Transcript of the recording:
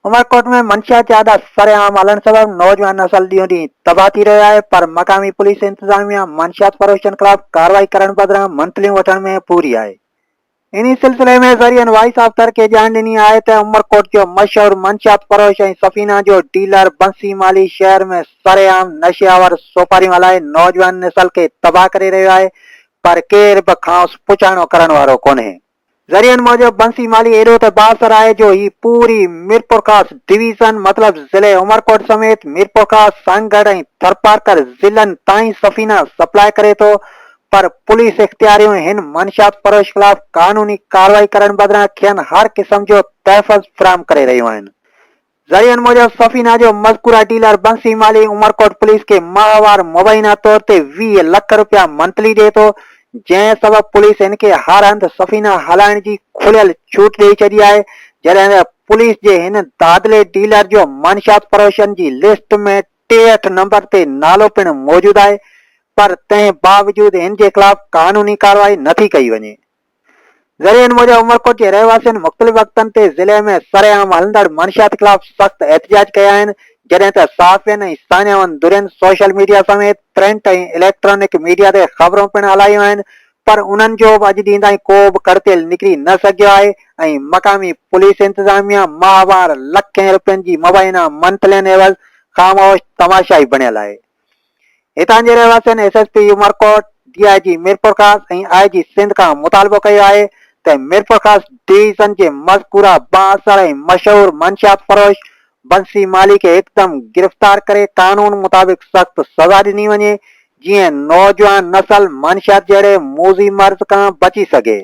उमरकोट में मंशियात ज्यादा सरेआम हलन सबब नौजवान नस्ल ॾींहों ॾींहुं तबाह थी रहियो आहे, पर मक़ामी पुलिस इंतजामिया मंशियात फरोशनि ख़िलाफ़ कार्रवाई करण बदिरां मंतलियूं वठण में पूरी आहे। इन सिलसिले में ज़रियन वॉइस ऑफ तर खे ॼाण ॾिनी आहे त उमरकोट जो मशहूर मंशियात फरोश ऐं सफ़ीना जो डीलर बंसी माली शहर में सरेआम नशियावर सोपारियूं हलाए नौजवान नस्ल खे तबाह करे रहियो आहे, पर केर बि खांसि पुछाणो करण वारो कोन्हे। ज़रियन मूजिब बंसी माली एॾो त बासर आहे जो ही पूरी मीरपुर खास डिवीज़न मतलब ज़िले उमरकोट समेत मीरपुर खास सांगढ़ ऐं थरपारकर ज़िलनि ताईं सफ़ीना सप्लाई करे थो, पर पुलिस इख्तियारियूं हिन मंशियात फरोश ख़िलाफ़ कानूनी कार्रवाई करण बदिरां खेनि हर क़िस्म जो तहफ़्फ़ुज़ फ़राहम करे रहियूं आहिनि। ज़रियन मूजिब सफ़ीना जो मज़कूरा डीलर बंसी माली उमरकोट पुलिस के माहवार मुबैना तौर ते 20 लख रुपया मंथली ॾिए थो, जंहिं सबब पुलिस इनके हर हंधि सफ़ीना हलाइण जी खुलियल छूट ॾेई छॾी आहे, जॾहिं पुलिस जे हिन दादले डीलर जो मंशियात फरोशनि जी लिस्ट में 63 नंबर ते नालो पिणु मौजूदु आहे, पर तंहिं बावजूद हिन जे ख़िलाफ़ कानूनी कार्रवाई नथी कई वञे। ज़रियन मूजिब उमरकोट के रहवासियुनि मुख़्तलिफ़ वक़्तनि ते ज़िले में सरेआम हलंदड़ मंशियात ख़िलाफ़ सख़्त एहतिजाज कया आहिनि, जॾहिं त सहाफ़ियुनि ऐं सान्यावन धुरियुनि सोशल मीडिया समेत प्रिंट ऐं इलेक्ट्रॉनिक मीडिया ते ख़बरूं पिणु हलायूं आहिनि, पर उन्हनि जो बि अॼु ॾींहुं ताईं को बि करतेल निकिरी न सघियो आहे ऐं मक़ामी पुलिस इंतज़ामिया माहवार लखें रुपयनि जी मुबैना मंथलियुनि एवज़ ख़ामोश तमाशाई बणियल आहे। हितां जे रहवासियुनि एसएसपी उमरकोट, डीआईजी मीरपुर खास ऐं आईजी सिंध खां मुतालबो कयो आहे त मीरपुर खास डिवीज़न जे मज़कूरा बाअसर ऐं मशहूर मंशियात फरोश बंसी माली के एकदम गिरफ्तार करे कानून मुताबिक सख्त सजा ॾिनी वञे, जीअं नौजवान नस्ल मंशियात जहिड़े मूज़ी मर्ज़ खां बची सघे।